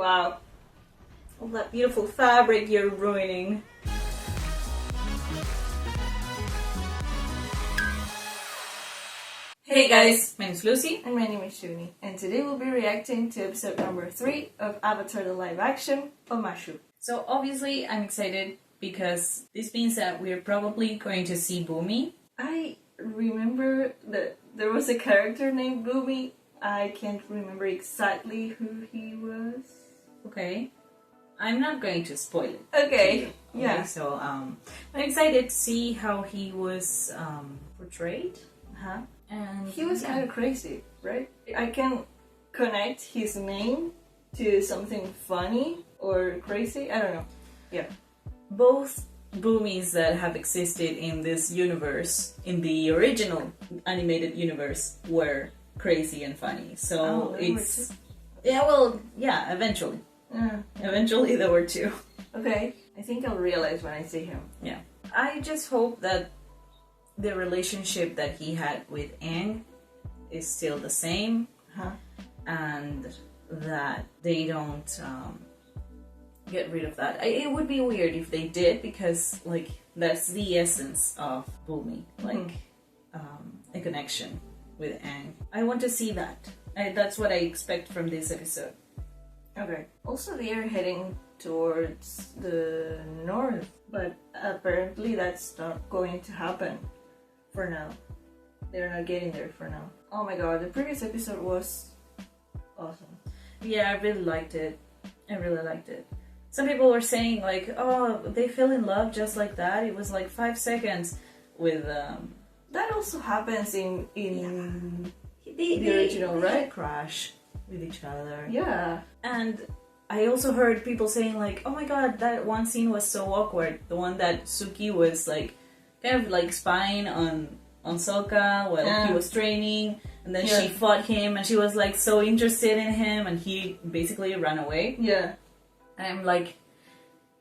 Wow. All that beautiful fabric you're ruining. Hey guys, my name is Lucy. And my name is Shuni. And today we'll be reacting to episode number 3 of Avatar the live action, Omashu. So obviously I'm excited because this means that we're probably going to see Boomy. I remember that there was a character named Boomy. I can't remember exactly who he was. Okay. I'm not going to spoil it. Okay. Yeah. So I'm excited to see how he was portrayed. And he was kind of crazy, right? I can connect his name to something funny or crazy. I don't know. Yeah. Both Boomies that have existed in this universe, in the original animated universe, were crazy and funny. So it's... Yeah, eventually. Eventually there were 2. Okay. I think I'll realize when I see him. Yeah. I just hope that the relationship that he had with Aang is still the same, and that they don't get rid of that. It would be weird if they did, because like that's the essence of Boomy, like a connection with Aang. I want to see that. That's what I expect from this episode. Okay. Also, they are heading towards the north, but apparently that's not going to happen. For now. They're not getting there for now. Oh my god, the previous episode was awesome. Yeah, I really liked it. I really liked it. Some people were saying like, oh, they fell in love just like that. It was like 5 seconds with... That also happens in the original, right? Crash with each other. Yeah. And I also heard people saying like, oh my god, that one scene was so awkward. The one that Suki was like... kind of like spying on Sokka while he was training, and then she fought him and she was like so interested in him and he basically ran away. Yeah. And I'm like,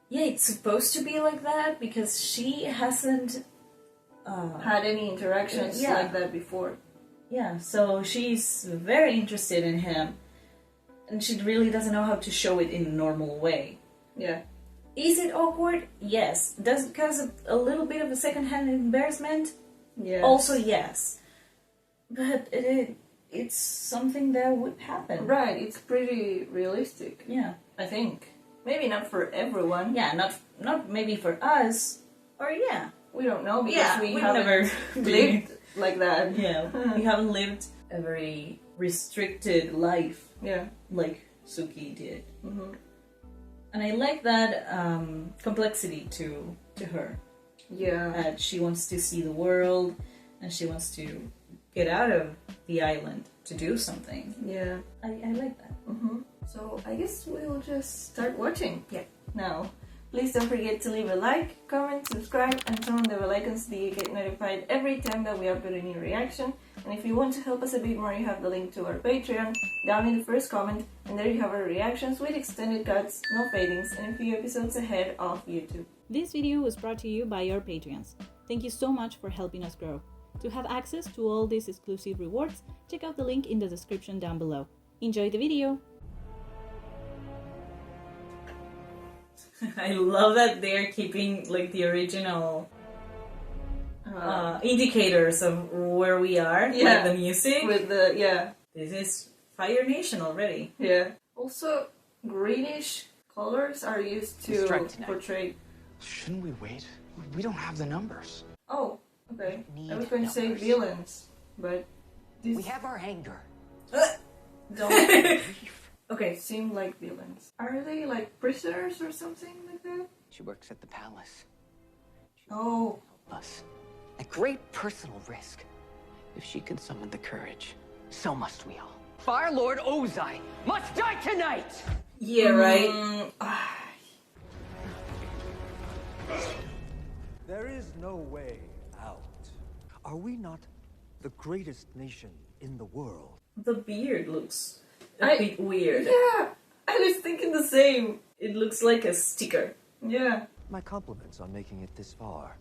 yeah, it's supposed to be like that because she hasn't had any interactions like that before. Yeah, so she's very interested in him and she really doesn't know how to show it in a normal way. Yeah. Is it awkward? Yes. Does it cause a little bit of a second-hand embarrassment? Yeah. Also, yes. But it's something that would happen. Right, it's pretty realistic. Yeah. I think. Maybe not for everyone. Yeah, not maybe for us. Or yeah. We don't know because we haven't never lived like that. Yeah. We haven't lived a very restricted life. Yeah. Like Suki did. And I like that complexity to her. Yeah. That she wants to see the world and she wants to get out of the island to do something. Yeah. I like that. So I guess we'll just start watching. Yeah. Now, please don't forget to leave a like, comment, subscribe, and turn on the bell icon so that you get notified every time that we upload a new reaction. And if you want to help us a bit more, you have the link to our Patreon down in the first comment, and there you have our reactions with extended cuts, no fadings, and a few episodes ahead of YouTube. This video was brought to you by our Patreons. Thank you so much for helping us grow. To have access to all these exclusive rewards, check out the link in the description down below. Enjoy the video! I love that they're keeping like the original indicators of where we are, like the music. With the, This is Fire Nation already. Yeah. Also, greenish colors are used to portray... Shouldn't we wait? We don't have the numbers. Oh, okay. I was going to say villains, but... We have our anger. Don't... Okay, seem like villains. Are they like prisoners or something like that? She works at the palace. Oh. Help us. At great personal risk. If she can summon the courage, so must we all. Fire Lord Ozai must die tonight! Yeah, right? There is no way out. Are we not the greatest nation in the world? The beard looks a bit weird. Yeah, I was thinking the same. It looks like a sticker. Yeah. My compliments on making it this far.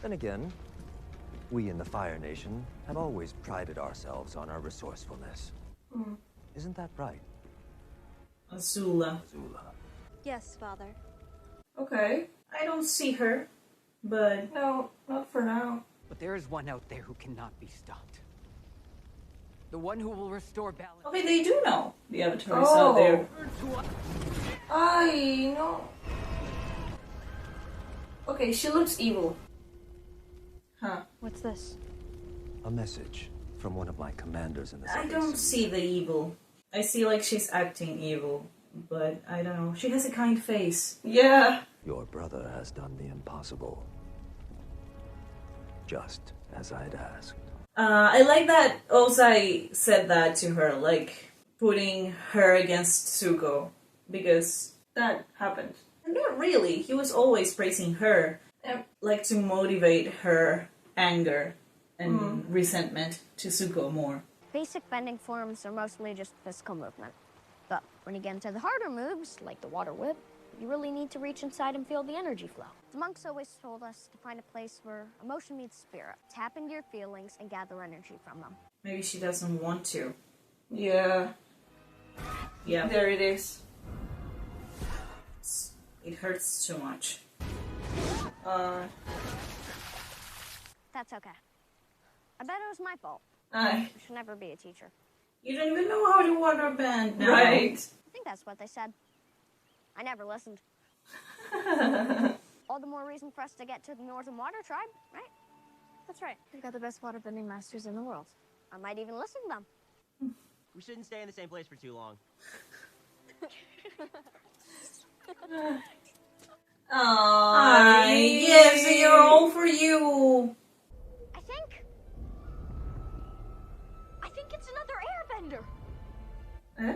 Then again, we in the Fire Nation have always prided ourselves on our resourcefulness. Isn't that right? Azula. Yes, Father. Okay. I don't see her, but No, not for now. But there is one out there who cannot be stopped. The one who will restore balance. okay, they do know the Avatar is out there. I know. Okay, she looks evil. Huh. What's this? A message from one of my commanders in the I service. don't see the evil. I see like she's acting evil, but I don't know. She has a kind face. Yeah. Your brother has done the impossible. Just as I'd asked. I like that Ozai said that to her, like putting her against Zuko, because That happened. not really. He was always praising her, like to motivate her anger and resentment to Zuko more. Basic bending forms are mostly just physical movement. But when you get into the harder moves, like the water whip, you really need to reach inside and feel the energy flow. The monks always told us to find a place where emotion meets spirit. Tap into your feelings and gather energy from them. Maybe she doesn't want to. Yeah. Yeah, There it is. it hurts too much. That's okay. I bet it was my fault. Aye. I should never be a teacher. You don't even know how to water bend now. Right. I think that's what they said. I never listened. All the more reason for us to get to the Northern Water Tribe, right? That's right. We've got the best waterbending masters in the world. I might even listen to them. We shouldn't stay in the same place for too long. Aww, yes, they are all for you. I think it's another airbender. Eh?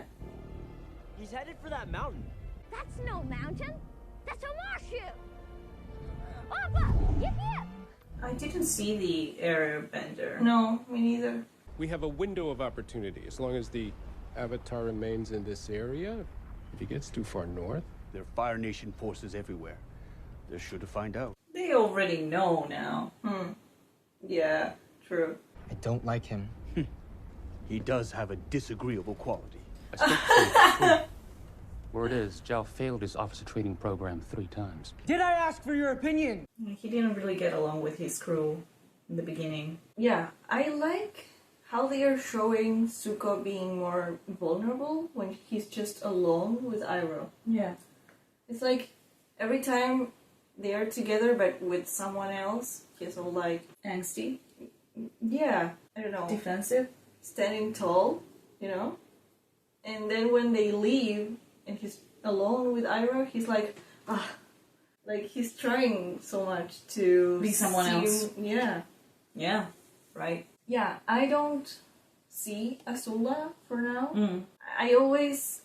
He's headed for that mountain. That's no mountain. That's Omashu. Papa, get here. I didn't see the airbender. No, me neither. We have a window of opportunity as long as the Avatar remains in this area. If he gets too far north, There are Fire Nation forces everywhere. They're sure to find out. They already know now. Yeah, true. I don't like him. He does have a disagreeable quality. I spoke to the crew. Word is, Zhao failed his officer training program 3 times. Did I ask for your opinion? He didn't really get along with his crew in the beginning. Yeah, I like how they are showing Zuko being more vulnerable when he's just alone with Iroh. Yeah. It's like every time they are together but with someone else, he's all like, Angsty, yeah, I don't know, defensive. standing tall, you know? And then when they leave and he's alone with Iroh, he's like, like he's trying so much to Be someone else. Yeah. Yeah, right. Yeah, I don't see Azula for now. Mm. I always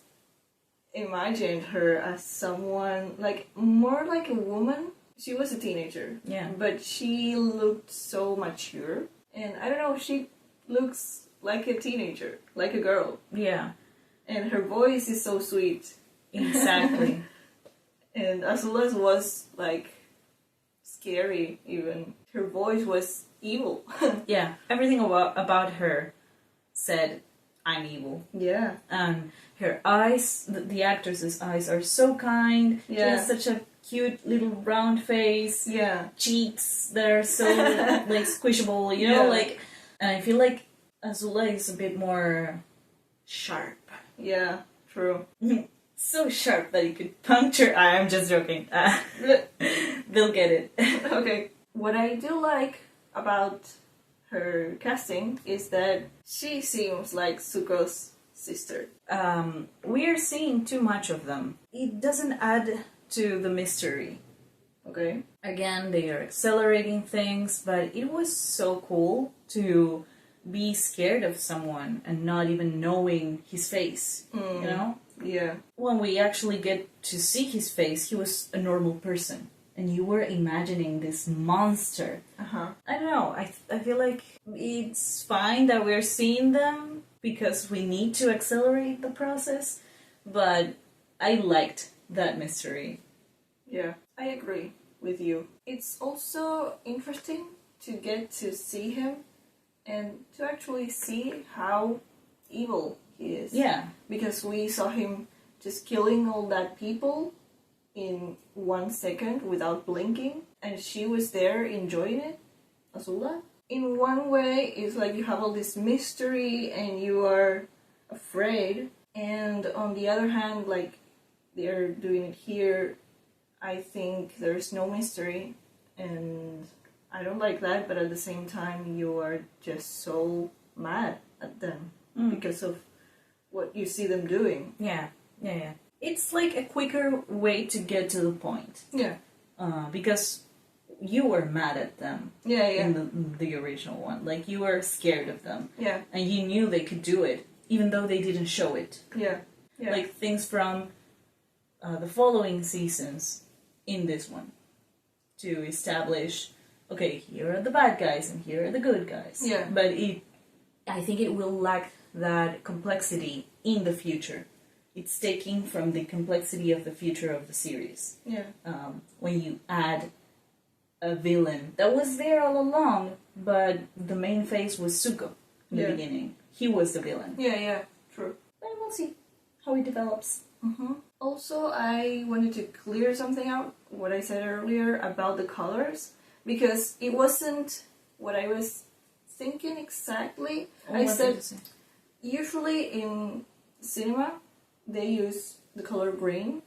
imagined her as someone, like, more like a woman. She was a teenager. Yeah. But she looked so mature. And I don't know, she looks like a teenager, like a girl. Yeah, And her voice is so sweet. exactly. And Azula's was, like, scary, even. Her voice was evil. Yeah, everything about her said, I'm evil. Yeah. And her eyes, the actress's eyes are so kind. She Yeah. has such a cute little round face. Yeah. Cheeks that are so like squishable, you know, Yeah. like. And I feel like Azula is a bit more sharp. Yeah, true. So sharp that you could puncture. I'm just joking. They'll get it. Okay. What I do like about her casting is that she seems like Zuko's sister. We are seeing too much of them. It doesn't add to the mystery. Okay. Again, they are accelerating things, but it was so cool to be scared of someone and not even knowing his face, you know? Yeah. When we actually get to see his face, he was a normal person. And you were imagining this monster. Uh-huh. I don't know, I feel like it's fine that we're seeing them because we need to accelerate the process, but I liked that mystery. Yeah, I agree with you. It's also interesting to get to see him and to actually see how evil he is. Yeah. Because we saw him just killing all that people in 1 second without blinking, and she was there enjoying it, Azula. In one way, it's like you have all this mystery and you are afraid, and on the other hand, like they're doing it here, I think there's no mystery, and I don't like that, but at the same time, you are just so mad at them because of what you see them doing. Yeah. It's like a quicker way to get to the point. Yeah. Because you were mad at them. Yeah. In the original one. Like, you were scared of them. Yeah. And you knew they could do it, even though they didn't show it. Yeah. Like, things from the following seasons in this one. To establish, okay, here are the bad guys and here are the good guys. Yeah. But I think it will lack that complexity in the future. It's taking from the complexity of the future of the series. Yeah. When you add a villain that was there all along, but the main face was Zuko in the beginning. He was the villain. Yeah, true. But we'll see how it develops. Also, I wanted to clear something out, what I said earlier about the colors, because it wasn't what I was thinking exactly. I said, usually in cinema, they use the color green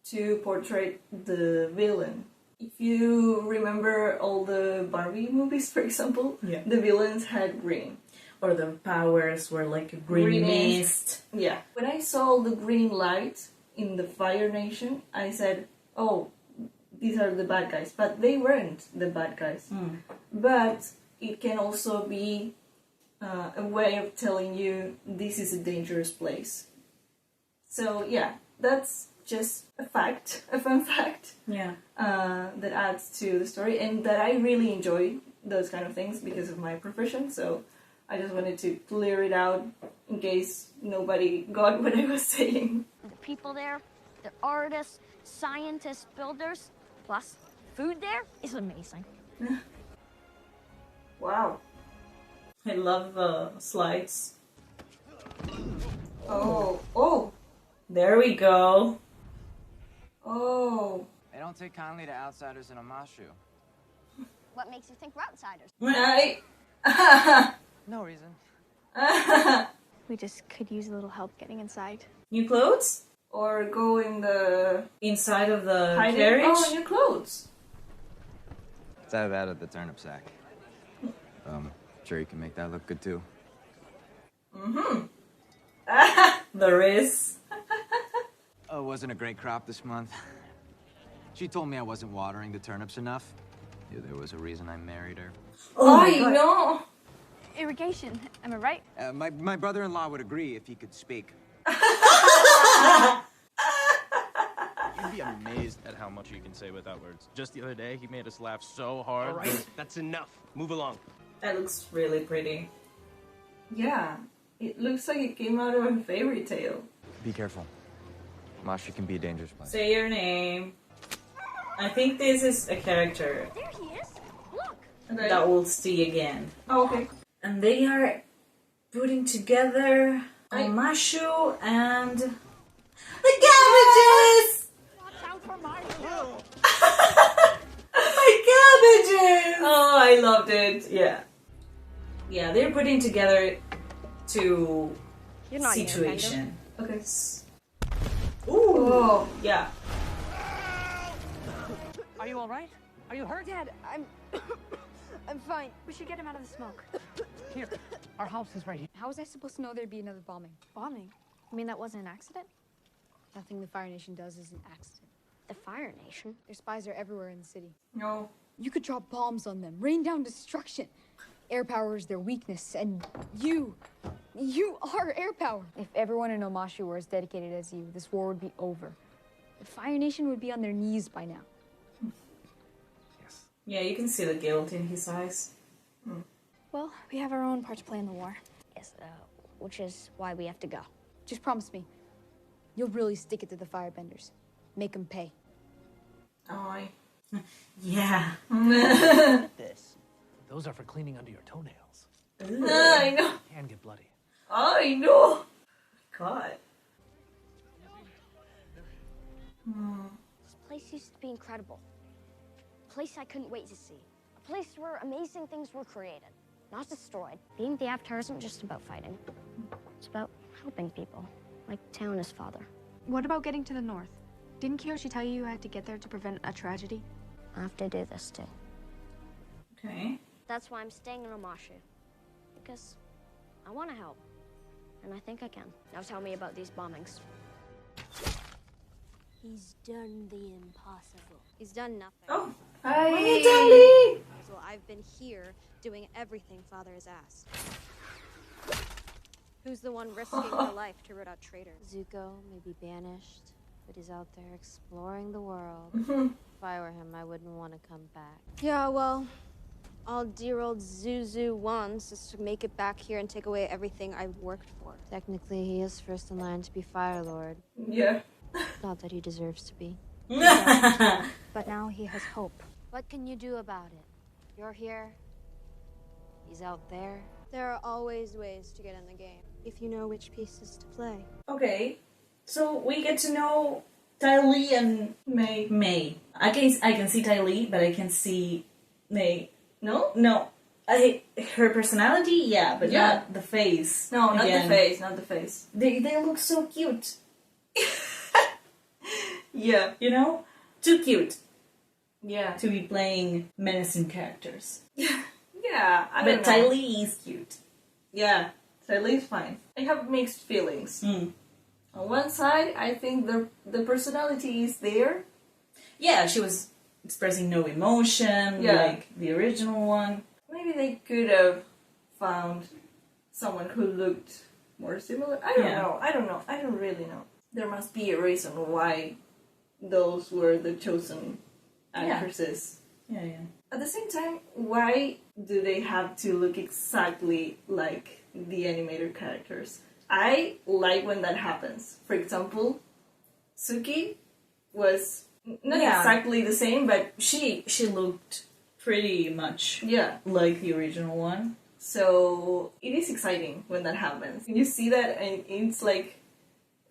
to portray the villain. If you remember all the Barbie movies, for example, the villains had green. Or the powers were like a green mist. Yeah. When I saw the green light in the Fire Nation, I said, oh, these are the bad guys. But they weren't the bad guys. But it can also be a way of telling you this is a dangerous place. So yeah, that's just a fact, a fun fact. Yeah. That adds to the story, and that I really enjoy those kind of things because of my profession. So I just wanted to clear it out in case nobody got what I was saying. The people there, the artists, scientists, builders, plus food there is amazing. Wow. I love slides. Oh. There we go. Oh. They don't take kindly to outsiders in Omashu. What makes you think we're outsiders? No reason. We just could use a little help getting inside. New clothes? Or go in the... Inside of the hiding? carriage? Oh, new clothes. Let's have that at the turnip sack. Sure you can make that look good too. There is. Oh, it wasn't a great crop this month. She told me I wasn't watering the turnips enough. Yeah, there was a reason I married her. Oh, no. Irrigation, am I right? My brother-in-law would agree if he could speak. You'd be amazed at how much you can say without words. Just the other day, he made us laugh so hard. All right, that's enough. Move along. That looks really pretty. Yeah, it looks like it came out of a fairy tale. Be careful. Omashu can be a dangerous place. Say your name. I think this is a character There he is. Look. that we'll see again. Oh, okay. And they are putting together Omashu and the cabbages! Watch out for my My cabbages! Oh, I loved it. Yeah. Yeah, they're putting together two You're not situation. Okay. Ooh. Oh. Yeah. Are you all right? Are you hurt? Dad, I'm fine. We should get him out of the smoke. Here, our house is right here. How was I supposed to know there'd be another bombing? Bombing? You mean that wasn't an accident? Nothing the Fire Nation does is an accident. The Fire Nation? Their spies are everywhere in the city. No. You could drop bombs on them, rain down destruction. Air power is their weakness, and you are air power. If everyone in Omashu were as dedicated as you, this war would be over. The Fire Nation would be on their knees by now. Yes. Yeah, you can see the guilt in his eyes. Well, we have our own part to play in the war. Yes, which is why we have to go. Just promise me, you'll really stick it to the Firebenders. Make them pay. Oh, Yeah. This. Those are for cleaning under your toenails. I know. Can get bloody. I know. God. This place used to be incredible. A place I couldn't wait to see. A place where amazing things were created, not destroyed. Being the Avatar isn't just about fighting. It's about helping people, like Tao and his father. What about getting to the north? Didn't Kiyoshi tell you had to get there to prevent a tragedy? I have to do this too. Okay. That's why I'm staying in Omashu. Because I want to help. And I think I can. Now tell me about these bombings. He's done the impossible. He's done nothing. Oh, hi. Well, I've been here doing everything Father has asked. Who's the one risking her life to root out traitors? Zuko may be banished, but he's out there exploring the world. If I were him, I wouldn't want to come back. Yeah, well, all dear old Zuzu wants is to make it back here and take away everything I've worked for. Technically, he is first in line to be Fire Lord. Yeah. Not that he deserves to be. But now he has hope. What can you do about it? You're here. He's out there. There are always ways to get in the game, if you know which pieces to play. Okay, so we get to know Ty Lee and May. I can see Ty Lee, but I can see May. No? No. Her personality, yeah, but not the face. No, not Again. the face, not the face. They look so cute. Yeah. You know? Too cute. Yeah. To be playing menacing characters. Yeah, I don't know. But Ty Lee is cute. Yeah, Ty Lee's fine. I have mixed feelings. On one side, I think the personality is there. Yeah, she was expressing no emotion, like the original one. Maybe they could have found someone who looked more similar. I don't know. I don't really know. There must be a reason why those were the chosen actresses. Yeah. At the same time, why do they have to look exactly like the animated characters? I like when that happens. For example, Suki was not exactly the same, but she looked pretty much like the original one. So it is exciting when that happens. You see that and it's like,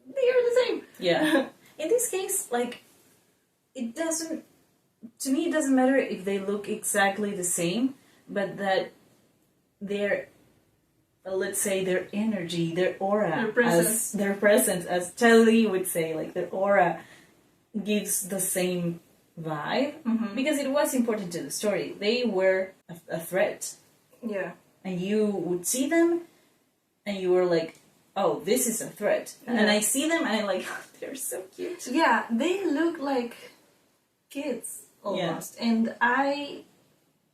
they are the same. Yeah. In this case, like, it doesn't matter if they look exactly the same, but that their, let's say, their energy, their aura, their presence, as Charlie would say, like, their aura gives the same vibe, because it was important to the story. They were a threat. Yeah. And you would see them, and you were like, oh, this is a threat. Yeah. And I see them, and I'm like, oh, they're so cute. Yeah, they look like kids, almost. Yeah. And I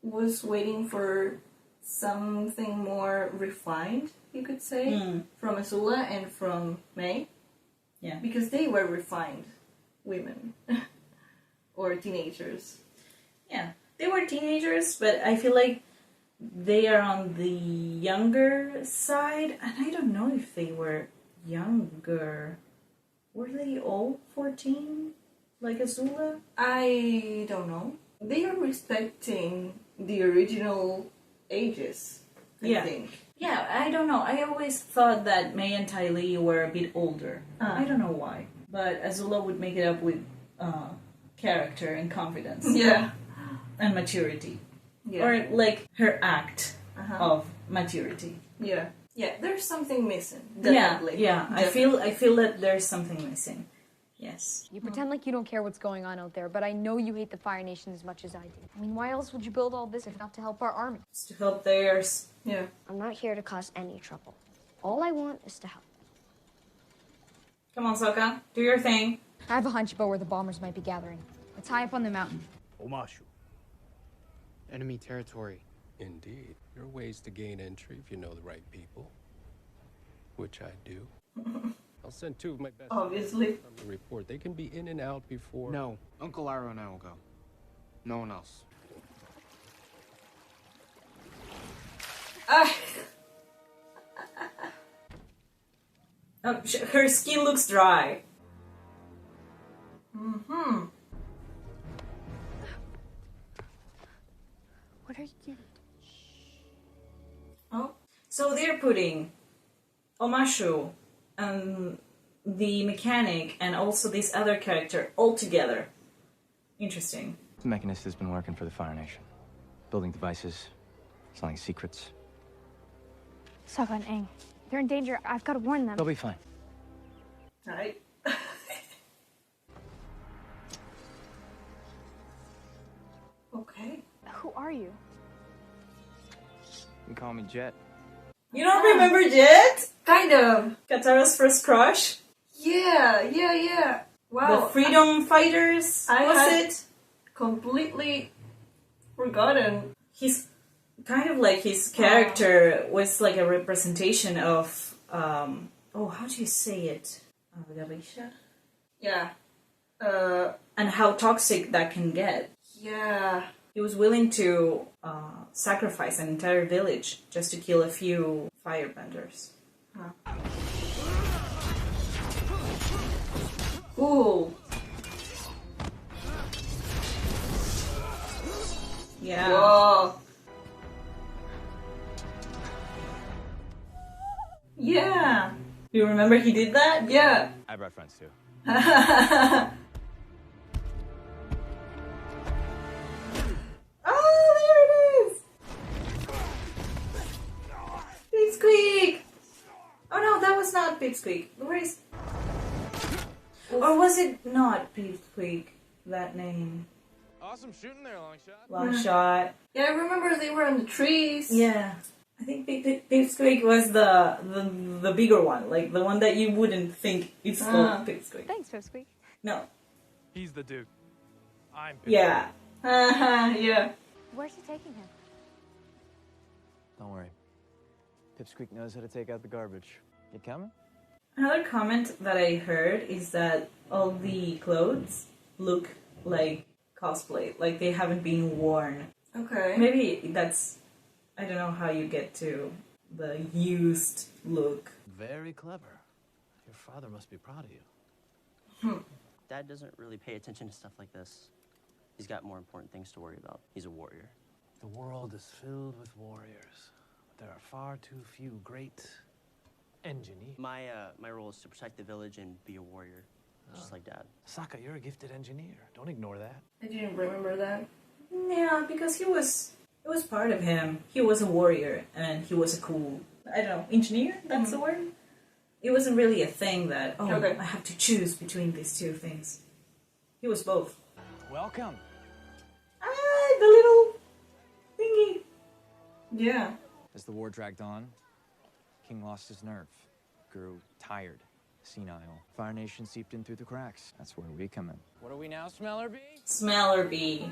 was waiting for something more refined, you could say, from Azula and from May. Yeah. Because they were refined women. Or teenagers. Yeah, they were teenagers, but I feel like they are on the younger side, and I don't know if they were younger. Were they all 14? Like Azula? I don't know. They are respecting the original ages, I think. Yeah, I don't know. I always thought that May and Ty Lee were a bit older. I don't know why. But Azula would make it up with character and confidence. Yeah. And maturity. Yeah. Or like her act of maturity. Yeah. Yeah, there's something missing. Definitely. Yeah. Definitely. I feel that there's something missing. Yes. You pretend like you don't care what's going on out there, but I know you hate the Fire Nation as much as I do. I mean, why else would you build all this if not to help our army? It's to help theirs. Yeah. I'm not here to cause any trouble. All I want is to help. Come on, Sokka. Do your thing. I have a hunch about where the bombers might be gathering. It's high up on the mountain. Omashu. Enemy territory. Indeed. There are ways to gain entry if you know the right people. Which I do. I'll send 2 of my best. Obviously. On the report. They can be in and out before. No, Uncle Iroh and I will go. No one else. Her skin looks dry. What are you... Oh. So they're putting Omashu and the mechanic and also this other character all together. Interesting. The Mechanist has been working for the Fire Nation. Building devices, selling secrets. Sokka and Aang. They're in danger. I've got to warn them. They'll be fine. Right. Okay. Who are you? You can call me Jet. You don't remember Jet? Kind of. Katara's first crush? Yeah. Wow. The Freedom Fighters, was it? Completely forgotten. He's kind of like his character was like a representation of, how do you say it? Yeah. And how toxic that can get. Yeah. He was willing to sacrifice an entire village just to kill a few firebenders. Huh. Ooh. Yeah. Whoa. Yeah. You remember he did that? Yeah. I brought friends too. Oh, there it is! Pipsqueak! Oh no, that was not Pipsqueak. Where is... Or was it not Pipsqueak, that name? Awesome shooting there, Longshot. Longshot. Yeah, I remember they were in the trees. Yeah. I think Pipsqueak was the bigger one, like the one that you wouldn't think it's called Pipsqueak. Thanks, Pipsqueak. No. He's the Duke. I'm Pipsqueak. Yeah. Yeah. Where's he taking him? Don't worry. Pipsqueak knows how to take out the garbage. You coming? Another comment that I heard is that all the clothes look like cosplay, like they haven't been worn. Okay. Maybe that's... I don't know how you get to the used look. Very clever. Your father must be proud of you. Dad doesn't really pay attention to stuff like this. He's got more important things to worry about. He's a warrior. The world is filled with warriors, but there are far too few great engineers. My role is to protect the village and be a warrior, just like Dad. Sokka, you're a gifted engineer. Don't ignore that. I didn't remember that. Yeah, because it was part of him. He was a warrior, and he was a cool, I don't know, engineer? That's the word? It wasn't really a thing that, Okay. I have to choose between these two things. He was both. Welcome. Ah, the little thingy. Yeah. As the war dragged on, King lost his nerve, grew tired, senile. Fire Nation seeped in through the cracks. That's where we come in. What are we now, Smeller Bee? Smeller Bee.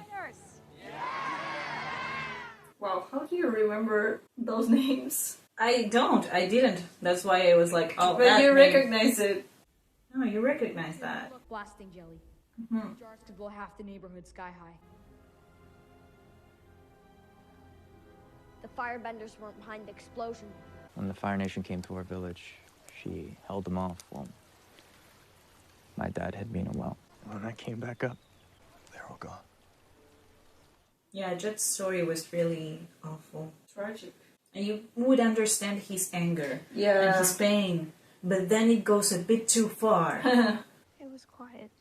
Wow, how do you remember those names? I didn't. That's why I was like, oh, but that you name. recognize it. No, you recognize that. Blasting jelly. Jars could blow half the neighborhood sky high. The firebenders weren't behind the explosion. When the Fire Nation came to our village, she held them off. Well, my dad had been a well. When I came back up, they're all gone. Yeah, Jet's story was really awful. Tragic. And you would understand his anger Yeah. and his pain, but then it goes a bit too far. It was quiet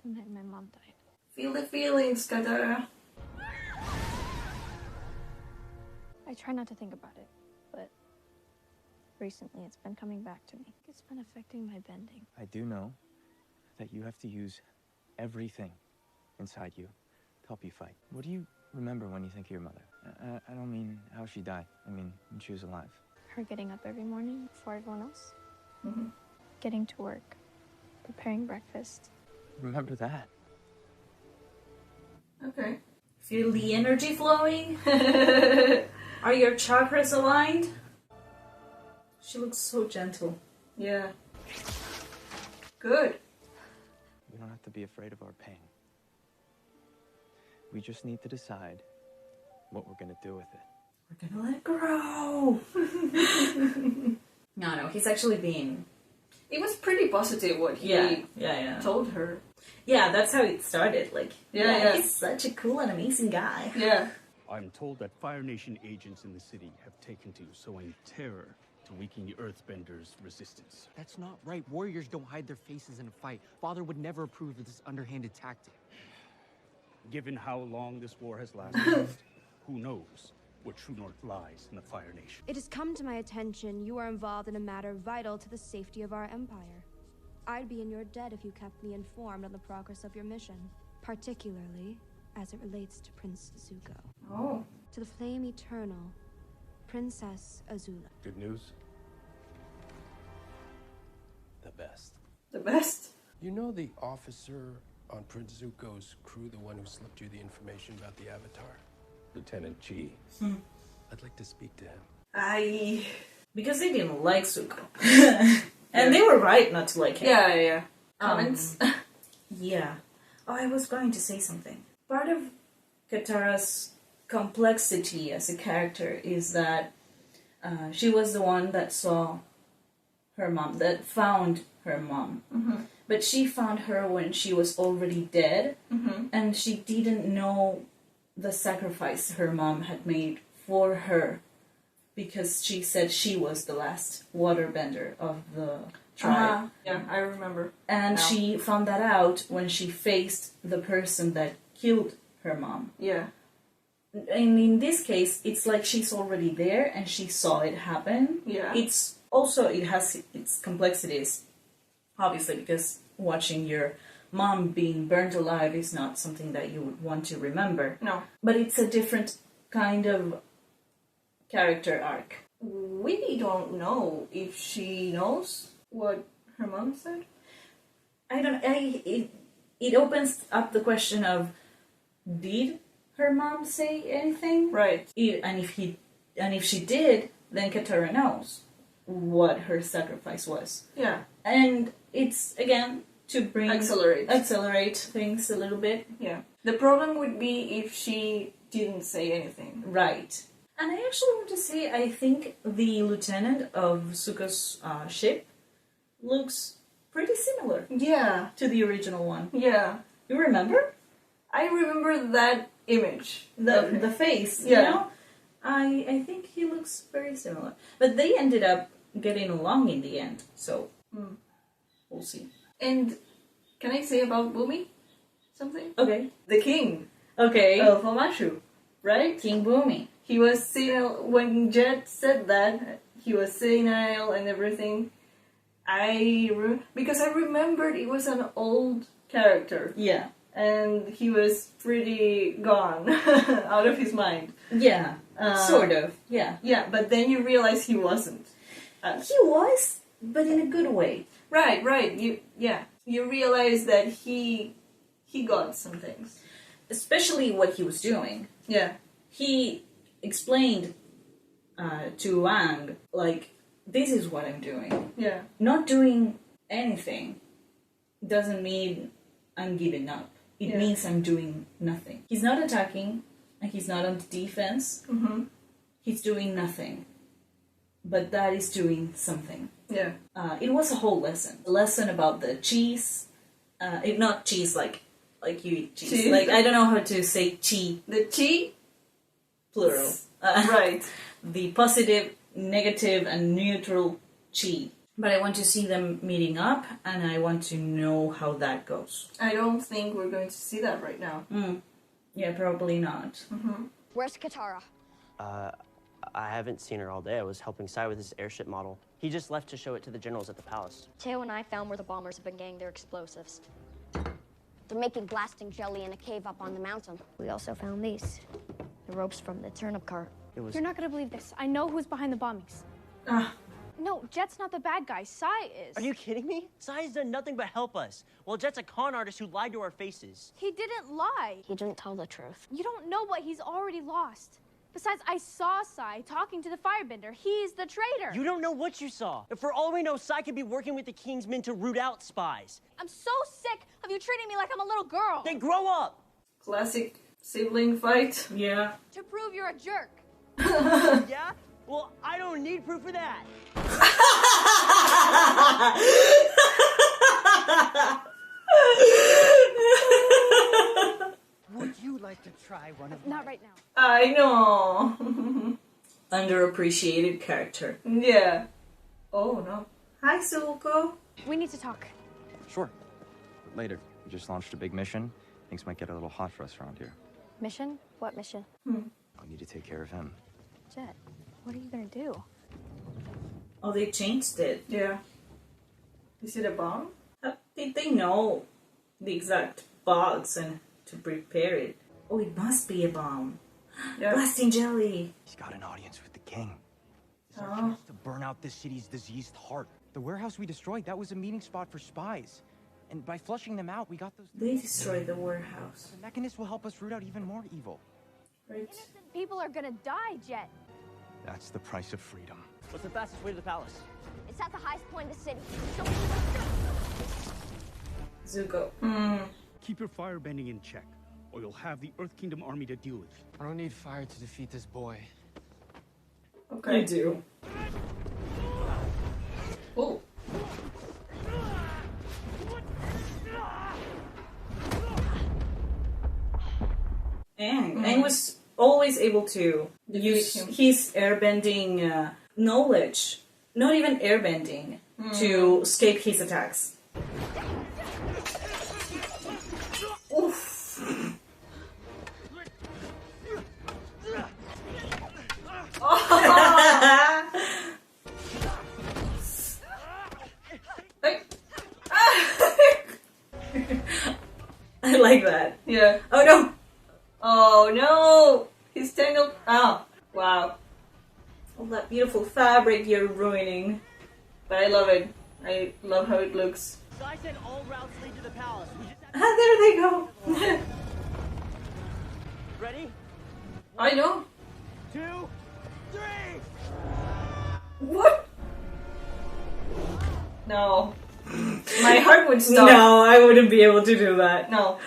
the night my mom died. Feel the feelings, Katara. I try not to think about it, but recently it's been coming back to me. It's been affecting my bending. I do know that you have to use everything inside you to help you fight. What do you remember when you think of your mother? I don't mean how she died. I mean when she was alive. Her getting up every morning before everyone else. Getting to work. Preparing breakfast. Remember that. Okay. Feel the energy flowing? Are your chakras aligned? She looks so gentle. Yeah. Good. We don't have to be afraid of our pain. We just need to decide what we're gonna do with it. We're gonna let it grow. No, he's actually being... It was pretty positive what he told her. Yeah, that's how it started. Like, Yeah. he's such a cool and amazing guy. Yeah. I'm told that Fire Nation agents in the city have taken to sowing terror to weaken the Earthbender's resistance. That's not right. Warriors don't hide their faces in a fight. Father would never approve of this underhanded tactic. Given how long this war has lasted, who knows where true north lies in the Fire Nation. It has come to my attention you are involved in a matter vital to the safety of our empire. I'd be in your debt if you kept me informed on the progress of your mission, particularly as it relates to Prince Zuko. Oh. To the Flame Eternal, Princess Azula. Good news? The best. The best? You know the officer on Prince Zuko's crew, the one who slipped you the information about the Avatar? Lieutenant Chi. I'd like to speak to him. Because they didn't like Zuko. And they were right not to like him. Yeah. Comments? Yeah. Oh, I was going to say something. Part of Katara's complexity as a character is that she was the one that saw her mom, that found her mom. Mm-hmm. But she found her when she was already dead, and she didn't know the sacrifice her mom had made for her, because she said she was the last waterbender of the tribe. Yeah, I remember. And now. she found that out when she faced the person that killed her mom. Yeah. And in this case, it's like she's already there and she saw it happen. Yeah. It's also, it has its complexities, obviously, because watching your mom being burnt alive is not something that you would want to remember. No. But it's a different kind of character arc. We don't know if she knows what her mom said. It opens up the question of, did her mom say anything? Right. And if she did, then Katara knows what her sacrifice was. Yeah. And it's, again, to bring... Accelerate things a little bit. Yeah. The problem would be if she didn't say anything. Right. And I actually want to say, I think the lieutenant of Zuko's ship looks pretty similar. Yeah. To the original one. Yeah. You remember? I remember that image. The face, yeah. You know? I think he looks very similar. But they ended up getting along in the end, so we'll see. And can I say about Bumi something? Okay. The king. Okay. Of Omashu, right? King Bumi. He was senile. When Jet said that, he was senile and everything. Because I remembered it was an old character. Yeah. And he was pretty gone, out of his mind. Yeah, sort of, yeah. Yeah, but then you realize he wasn't. He was, but in a good way. Right. You realize that he got some things. Especially what he was doing. Yeah. He explained to Aang, like, this is what I'm doing. Yeah. Not doing anything doesn't mean I'm giving up. It means I'm doing nothing. He's not attacking, and he's not on defense. Mm-hmm. He's doing nothing. But that is doing something. Yeah. It was a whole lesson. A lesson about the cheese. Not cheese like you eat cheese. Like, I don't know how to say chi. The chi? Plural. Right. The positive, negative, and neutral chi. But I want to see them meeting up, and I want to know how that goes. I don't think we're going to see that right now. Yeah, probably not. Mm-hmm. Where's Katara? I haven't seen her all day. I was helping Sai with his airship model. He just left to show it to the generals at the palace. Teo and I found where the bombers have been getting their explosives. They're making blasting jelly in a cave up on the mountain. We also found these. The ropes from the turnip cart. You're not gonna believe this. I know who's behind the bombings. No, Jet's not the bad guy. Sai is. Are you kidding me? Sai has done nothing but help us. Well, Jet's a con artist who lied to our faces. He didn't lie. He didn't tell the truth. You don't know what he's already lost. Besides, I saw Sai talking to the Firebender. He's the traitor. You don't know what you saw. And for all we know, Sai could be working with the King's men to root out spies. I'm so sick of you treating me like I'm a little girl. Then grow up. Classic sibling fight. Yeah. To prove you're a jerk. Yeah? Well, I don't need proof of that. Would you like to try one of Not right now. I know. Underappreciated character. Yeah. Oh no. Hi, Zuko. We need to talk. Sure. But later. We just launched a big mission. Things might get a little hot for us around here. Mission? What mission? I need to take care of him. Jet, what are you gonna do? Oh, they changed it. Yeah. Is it a bomb? Did they know the exact box and to prepare it? Oh, it must be a bomb. Yeah. Blasting jelly. He's got an audience with the king. It's our chance to burn out this city's diseased heart. The warehouse we destroyed, that was a meeting spot for spies. And by flushing them out, we got those... They destroyed the warehouse. The Mechanist will help us root out even more evil. Right. People are gonna die, Jet. That's the price of freedom. What's the fastest way to the palace? It's at the highest point of the city. Zuko. Keep your firebending in check, or you'll have the Earth Kingdom army to deal with. I don't need fire to defeat this boy. Okay. You do. Oh. Aang was always able to use his airbending knowledge, not even airbending, to escape his attacks. Oof. I like that. Yeah. Oh no! Oh no! He's tangled. Oh, wow. All that beautiful fabric you're ruining. But I love it. I love how it looks. So I said all routes lead to the palace. We just have There they go! Ready? I know. 2, 3! What? No. My heart would stop. No, I wouldn't be able to do that. No.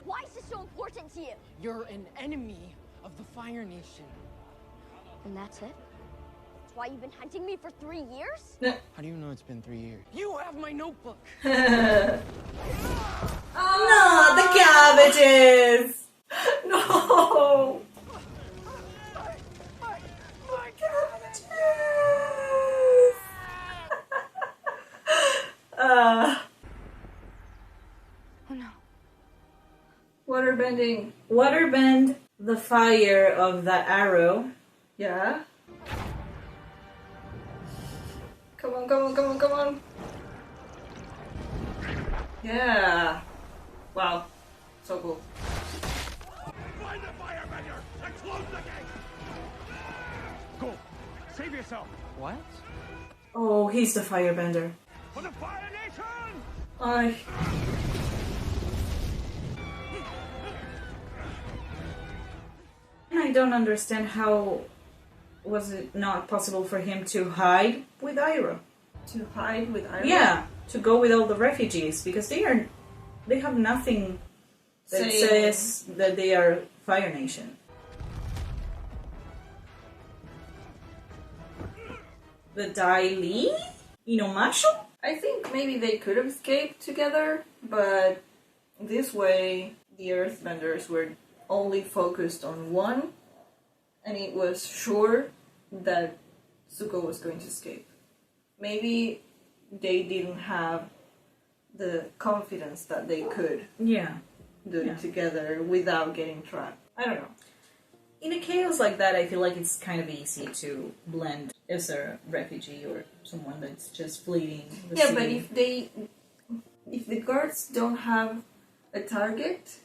Why is this so important to you? You're an enemy of the Fire Nation. And that's it? That's why you've been hunting me for 3 years? No. How do you know it's been 3 years? You have my notebook. No, the cabbages! No! Oh no. Waterbending. Waterbend the fire of that arrow. Yeah. Come on, come on, come on, come on. Yeah. Wow. So cool. Find the firebender and close the gate! Go! Save yourself! What? Oh, he's the firebender. For the Fire Nation! I. I don't understand how was it not possible for him to hide with Iroh? To hide with Iroh? Yeah, to go with all the refugees because they have nothing that says that they are Fire Nation. The Dai Li in Omashu? I think maybe they could have escaped together, but this way the Earthbenders were only focused on one, and it was sure that Zuko was going to escape. Maybe they didn't have the confidence that they could do it together without getting trapped. I don't know. In a chaos like that, I feel like it's kind of easy to blend as a refugee or someone that's just fleeing the city. But if the guards don't have a target,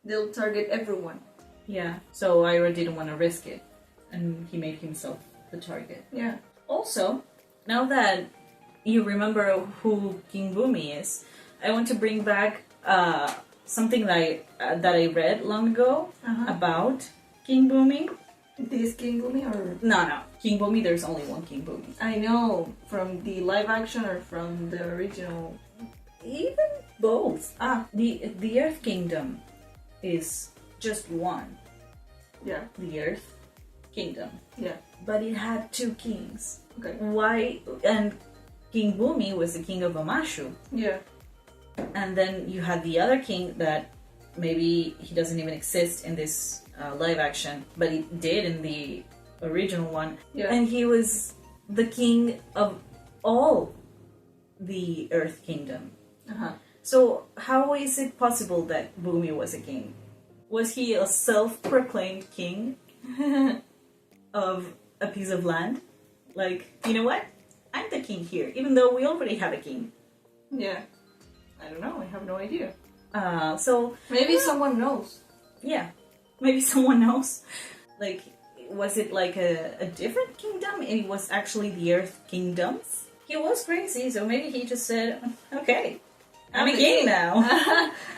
they'll target everyone. Yeah, so Iroh didn't want to risk it, and he made himself the target. Yeah. Also, now that you remember who King Bumi is, I want to bring back something that I read long ago about King Bumi. This King Bumi or... No. King Bumi, there's only one King Bumi. I know. From the live action or from the original? Even both. The Earth Kingdom is just one. Yeah. The Earth Kingdom. Yeah. But it had two kings. Okay. Why? And King Bumi was the king of Omashu. Yeah. And then you had the other king that maybe he doesn't even exist in this live action, but he did in the original one. Yeah. And he was the king of all the Earth Kingdom. Uh-huh. So how is it possible that Bumi was a king? Was he a self-proclaimed king of a piece of land? Like, you know what? I'm the king here, even though we already have a king. Yeah. I don't know, I have no idea. So... Maybe someone knows. Yeah. Maybe someone knows. Like, was it like a different kingdom? And it was actually the Earth Kingdoms? He was crazy, so maybe he just said, okay, I'm a king now.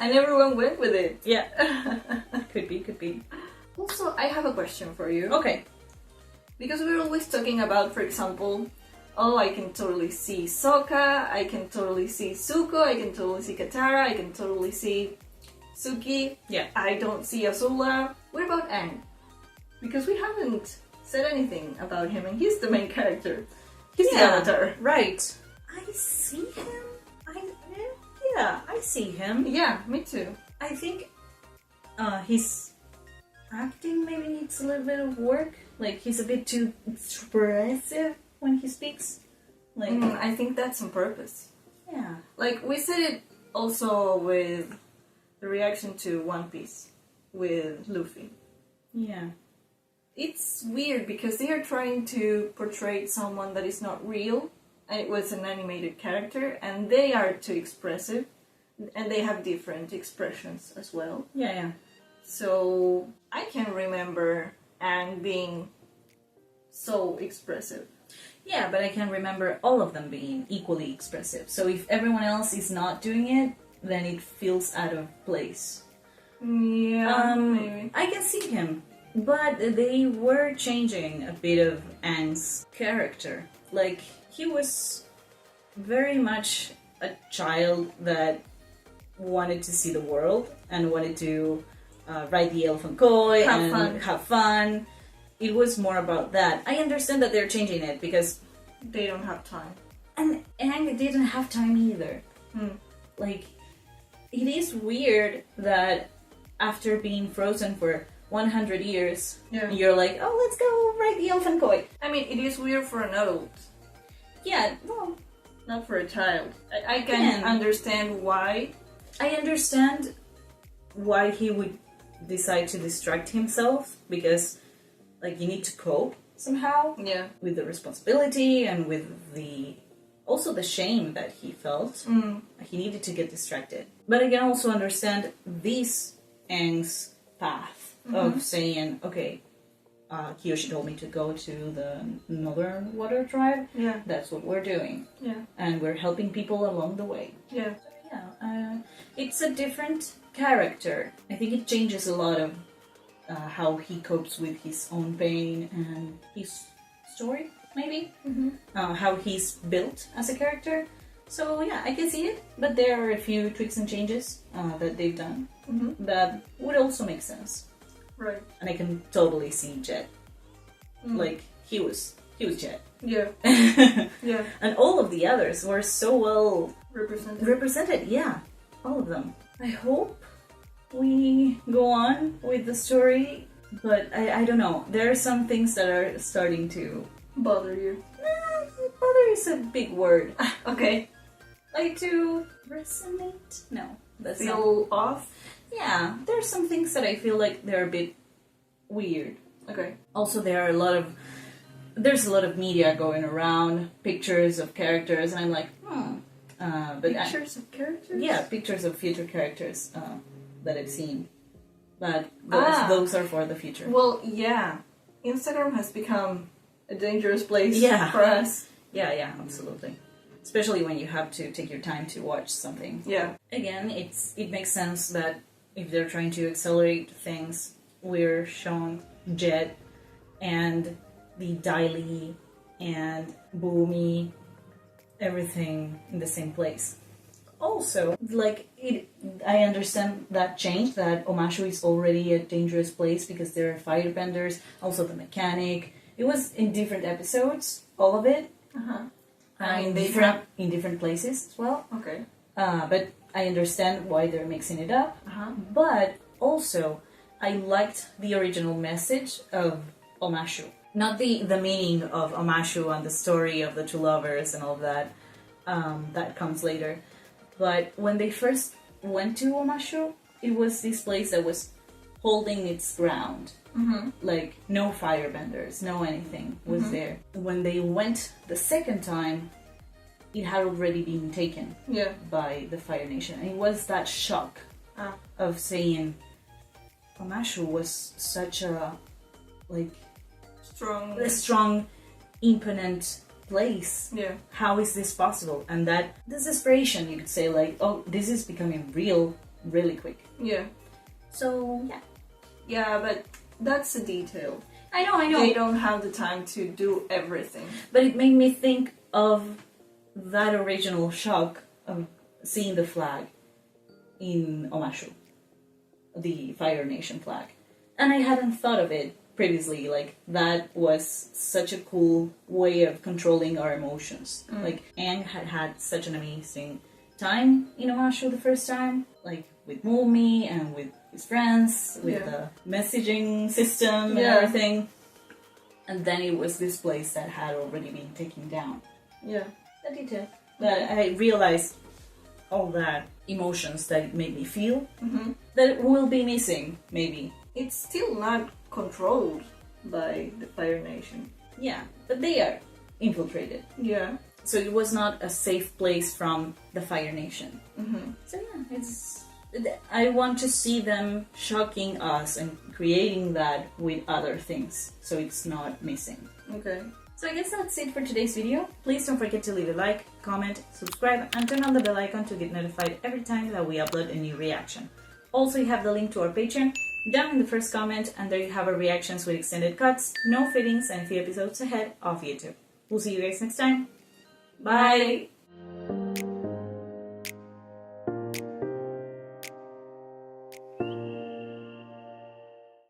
And everyone went with it. Yeah. Could be. Also, I have a question for you. Okay. Because we're always talking about, for example, oh, I can totally see Sokka, I can totally see Zuko, I can totally see Katara, I can totally see Suki. Yeah. I don't see Azula. What about Aang? Because we haven't said anything about him, and he's the main character. He's the avatar. Right. I see him. I see him. Yeah, me too. I think his acting maybe needs a little bit of work. Like, he's a bit too expressive when he speaks. Like, I think that's on purpose. Yeah. Like, we said it also with the reaction to One Piece with Luffy. Yeah. It's weird because they are trying to portray someone that is not real, and it was an animated character, and they are too expressive, and they have different expressions as well. Yeah. So I can remember Aang being so expressive. Yeah, but I can remember all of them being equally expressive. So if everyone else is not doing it, then it feels out of place. Yeah, maybe. I can see him, but they were changing a bit of Aang's character. Like, he was very much a child that wanted to see the world and wanted to ride the elephant koi and have fun. It was more about that. I understand that they're changing it because they don't have time. And Aang didn't have time either. Like, it is weird that after being frozen for 100 years, you're like, oh, let's go ride the elephant koi. I mean, it is weird for an adult. Yeah, no. Not for a child. I can understand why. I understand why he would decide to distract himself, because, like, you need to cope somehow. Yeah. With the responsibility and with also the shame that he felt. He needed to get distracted. But I can also understand this Aang's path of saying, okay, Kiyoshi told me to go to the Northern Water Tribe. Yeah. That's what we're doing. Yeah. And we're helping people along the way. Yeah. It's a different character. I think it changes a lot of how he copes with his own pain and his story, maybe. How he's built as a character. So yeah, I can see it, but there are a few tweaks and changes that they've done that would also make sense. Right. And I can totally see Jet. Like, he was Jet. Yeah. Yeah. And all of the others were so well represented. Yeah, all of them. I hope we go on with the story, but I don't know. There are some things that are starting to bother you. Bother is a big word. Okay. Like, to resonate? No. That's feel off? Yeah, there are some things that I feel like they're a bit weird. Okay. Also, there's a lot of media going around, pictures of characters, and I'm like, but pictures of characters? Yeah, pictures of future characters that I've seen. But those are for the future. Well, yeah. Instagram has become a dangerous place for us. Yeah, absolutely. Especially when you have to take your time to watch something. Yeah. Again, it makes sense that if they're trying to accelerate things, we're shown Jet and the Daily and Boomy, everything in the same place. Also, like, I understand that change, that Omashu is already a dangerous place because there are firebenders, also the mechanic. It was in different episodes, all of it. In different places as well. Okay. But I understand why they're mixing it up. But also, I liked the original message of Omashu. not the meaning of Omashu and the story of the two lovers and all of that, that comes later. But when they first went to Omashu, it was this place that was holding its ground. Like, no firebenders, no anything was there. When they went the second time, it had already been taken by the Fire Nation. And it was that shock of saying, Omashu was such a, like, strong, imponent place. How is this possible? And that desperation, you could say, like, oh, this is becoming real really quick. So, yeah. Yeah, but that's a detail. I know. They don't have the time to do everything. But it made me think of that original shock of seeing the flag in Omashu. The Fire Nation flag. And I hadn't thought of it previously. Like, that was such a cool way of controlling our emotions. Like, Aang had such an amazing time in Omashu the first time. Like, with Mumi and with his friends, with the messaging system and everything. And then it was this place that had already been taken down. The detail. But I realized all that emotions that it made me feel that will be missing, maybe. It's still not controlled by the Fire Nation. Yeah, but they are infiltrated. So it was not a safe place from the Fire Nation. So yeah, I want to see them shocking us and creating that with other things, so it's not missing. Okay. So I guess that's it for today's video. Please don't forget to leave a like, comment, subscribe, and turn on the bell icon to get notified every time that we upload a new reaction. Also, you have the link to our Patreon down in the first comment, and there you have our reactions with extended cuts, no fittings, and a few episodes ahead of YouTube. We'll see you guys next time. Bye!